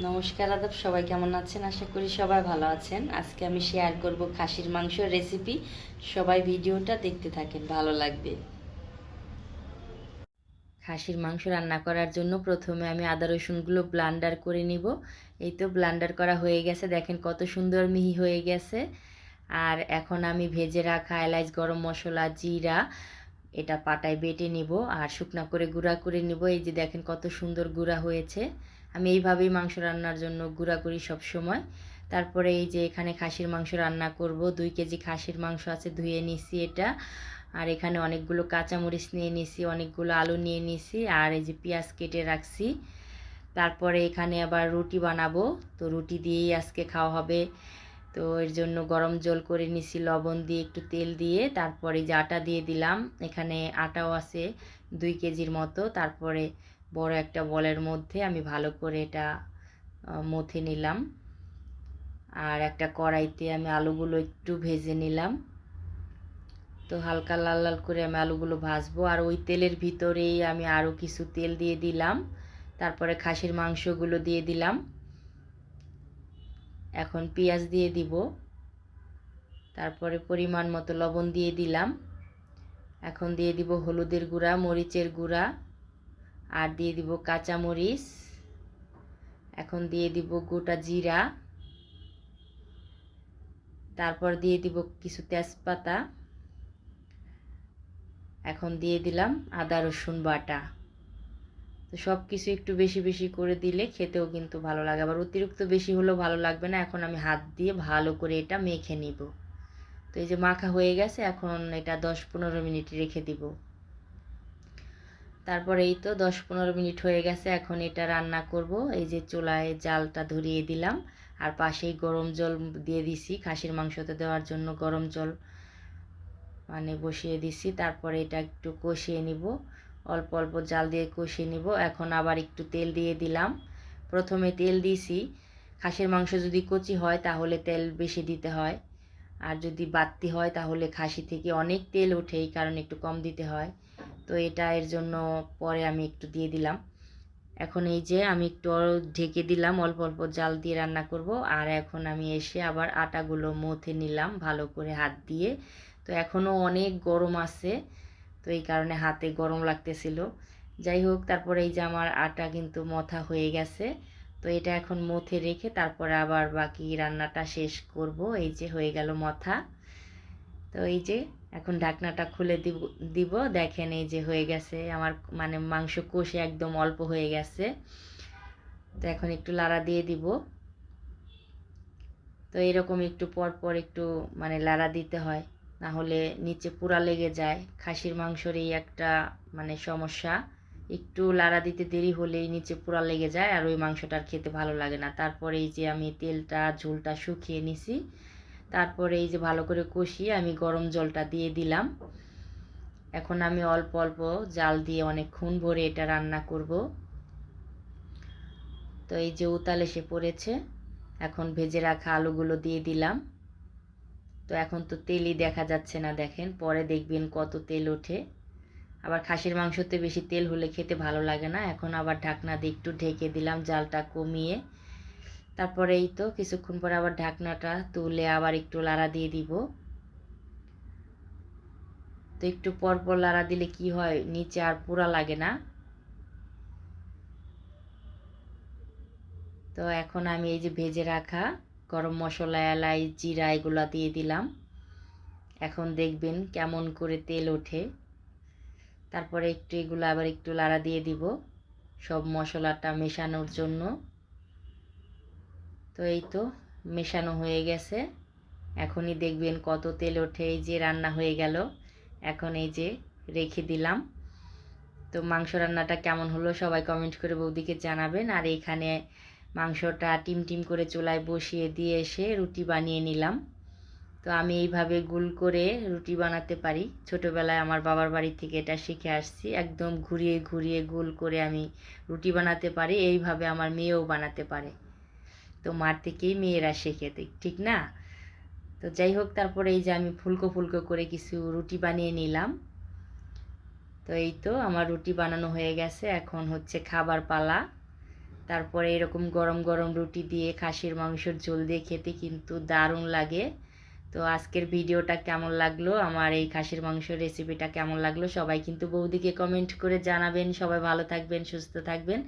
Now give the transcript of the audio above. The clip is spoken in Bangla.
নমস্কার আদাব, সবাই কেমন আছেন? আশা করি সবাই ভালো আছেন। আজকে আমি শেয়ার করব খাসির মাংসের রেসিপি। সবাই ভিডিওটা দেখতে থাকেন, ভালো লাগবে। খাসির মাংস রান্না করার জন্য প্রথমে আমি আদা রসুনগুলো ব্লান্ডার করে নিব। এই তো ব্লান্ডার করা হয়ে গেছে, দেখেন কত সুন্দর মিহি হয়ে গেছে। আর এখন আমি ভেজে রাখা এলাচ, গরম মশলা, জিরা এটা পাটায় বেটে নিব আর শুকনা করে গুঁড়া করে নিব। এই যে দেখেন কত সুন্দর গুঁড়া হয়েছে। আমি এইভাবেই মাংস রান্নার জন্য গুঁড়া করি সব সময়। তারপরে এই যে এখানে খাসির মাংস রান্না করব, 2 কেজি খাসির মাংস আছে, ধুয়ে নিছি এটা। আর এখানে অনেকগুলো কাঁচামরিচ নিয়ে নিছি, অনেকগুলো আলু নিয়ে নিছি, আর এই যে পেঁয়াজ কেটে রাখছি। তারপরে এখানে আবার রুটি বানাবো, তো রুটি দিয়েই আজকে খাওয়া হবে। তো এর জন্য গরম জল করে নিছি লবণ দিয়ে, একটু তেল দিয়ে। তারপরে যে আটা দিয়ে দিলাম, এখানে আটাও আছে 2 কেজির মতো। তারপরে বড় একটা বলের মধ্যে আমি ভালো করে এটা মথে নিলাম। আর একটা কড়াইতে আমি আলুগুলো একটু ভেজে নিলাম। তো হালকা লাল লাল করে আমি আলুগুলো ভাজবো, আর ওই তেলের ভিতরেই আমি আরও কিছু তেল দিয়ে দিলাম। তারপরে খাসির মাংসগুলো দিয়ে দিলাম। এখন পেঁয়াজ দিয়ে দিব, তারপরে পরিমাণ মতো লবণ দিয়ে দিলাম। এখন দিয়ে দিব হলুদের গুঁড়া, মরিচের গুঁড়া, আর দিয়ে দিব কাঁচা মরিচ। এখন দিয়ে দিব গোটা জিরা, তারপর দিয়ে দিব কিছু তেজপাতা। এখন দিয়ে দিলাম আদা রসুন বাটা। তো সব কিছু একটু বেশি বেশি করে দিলে খেতেও কিন্তু ভালো লাগে, আবার অতিরিক্ত বেশি হলেও ভালো লাগবে না। এখন আমি হাত দিয়ে ভালো করে এটা মেখে নিব। তো এই যে মাখা হয়ে গেছে, এখন এটা 10-15 মিনিট রেখে দিব। তারপরে এই তো 10-15 মিনিট হয়ে গেছে, এখন এটা রান্না করব। এই যে চুলায় জালটা ধরিয়ে দিলাম, আর পাশেই গরম জল দিয়ে দিছি খাসির মাংসতে দেওয়ার জন্য। গরম জল মানে বসিয়ে দিছি। তারপরে এটা একটু কষিয়ে নিব, অল্প অল্প জাল দিয়ে কষিয়ে নিব। এখন আবার একটু তেল দিয়ে দিলাম। প্রথমে তেল দিয়েছি, খাসির মাংস যদি কচি হয় তাহলে তেল বেশি দিতে হয়, আর যদি বাড়তি হয় তাহলে খাসি থেকে অনেক তেল ওঠে, এই কারণে একটু কম দিতে হয়। তো এটা এর জন্য পরে আমি একটু দিয়ে দিলাম। এখন এই যে আমি একটু ঢেকে দিলাম, অল্প অল্প জাল দিয়ে রান্না করব। আর এখন আমি এসে আবার আটাগুলো মথে নিলাম ভালো করে হাত দিয়ে। তো এখনও অনেক গরম আছে, তো এই কারণে হাতে গরম লাগতেছিল। যাই হোক, তারপরে এই যে আমার আটা কিন্তু মথা হয়ে গেছে। তো এটা এখন মথে রেখে তারপরে আবার বাকি রান্নাটা শেষ করব। এই যে হয়ে গেল মথা। তো এই যে এখন ঢাকনাটা খুলে দিব দিব দেখেন এই যে হয়ে গেছে আমার, মানে মাংস কষে একদম অল্প হয়ে গেছে। তো এখন একটু লাড়া দিয়ে দিব। তো এরকম একটু পর পর একটু মানে লাড়া দিতে হয়, না হলে নিচে পুরা লেগে যায়। খাসির মাংসর এই একটা মানে সমস্যা, একটু লাড়া দিতে দেরি হলেই নিচে পুরা লেগে যায়, আর ওই মাংসটা আর খেতে ভালো লাগে না। তারপরে এই যে আমি তেলটা ঝোলটা শুকিয়ে নিছি। তারপরে এই যে ভালো করে কষিয়ে আমি গরম জলটা দিয়ে দিলাম। এখন আমি অল্প অল্প জাল দিয়ে অনেকক্ষণ ভরে এটা রান্না করব। তো এই যে উতাল এসে পড়েছে, এখন ভেজে রাখা আলুগুলো দিয়ে দিলাম। তো এখন তো তেলই দেখা যাচ্ছে না, দেখেন পরে দেখবেন কত তেল ওঠে। আবার খাসির মাংসতে বেশি তেল হলে খেতে ভালো লাগে না। এখন আবার ঢাকনা দিয়ে একটু ঢেকে দিলাম জালটা কমিয়ে। তারপরে এই তো কিছুক্ষণ পরে আবার ঢাকনাটা তুলে আবার একটু লাড়া দিয়ে দিব। তো একটু পর পর লাড়া দিলে কি হয়, নিচে আর পোড়া লাগে না। তো এখন আমি এই যে ভেজে রাখা গরম মশলা, এলাচ, জিরা এগুলো দিয়ে দিলাম। এখন দেখবেন কেমন করে তেল ওঠে। তারপরে একটু এগুলো আবার একটু লাড়া দিয়ে দিব সব মশলাটা মেশানোর জন্য। তো এই তো মেশানো হয়ে গেছে, এখনই দেখবেন কত তেল ওঠে। এই যে রান্না হয়ে গেল, এখন এই যে রেখে দিলাম। তো মাংস রান্নাটা কেমন হলো সবাই কমেন্ট করে বৌদিকে জানাবেন। আর এইখানে মাংসটা টিম টিম করে চুলায় বসিয়ে দিয়ে এসে রুটি বানিয়ে নিলাম। তো আমি এইভাবে গোল করে রুটি বানাতে পারি, ছোটোবেলায় আমার বাবার বাড়ি থেকে এটা শিখে আসছি। একদম ঘুরিয়ে ঘুরিয়ে গোল করে আমি রুটি বানাতে পারি, এইভাবে আমার মেয়েও বানাতে পারে। তো মার থেকেই মেয়েরা শেখে, ঠিক না? তো যাই হোক, তারপরে এই যে আমি ফুলকো ফুলকো করে কিছু রুটি বানিয়ে নিলাম। তো এই তো আমার রুটি বানানো হয়ে গেছে, এখন হচ্ছে খাবার পালা। তারপরে এরকম গরম গরম রুটি দিয়ে খাসির মাংসের ঝোল দিয়ে খেতে কিন্তু দারুণ লাগে। তো আজকের ভিডিওটা কেমন লাগলো, আমার এই খাসির মাংসের রেসিপিটা কেমন লাগলো, সবাই কিন্তু বৌদিকে কমেন্ট করে জানাবেন। সবাই ভালো থাকবেন, সুস্থ থাকবেন।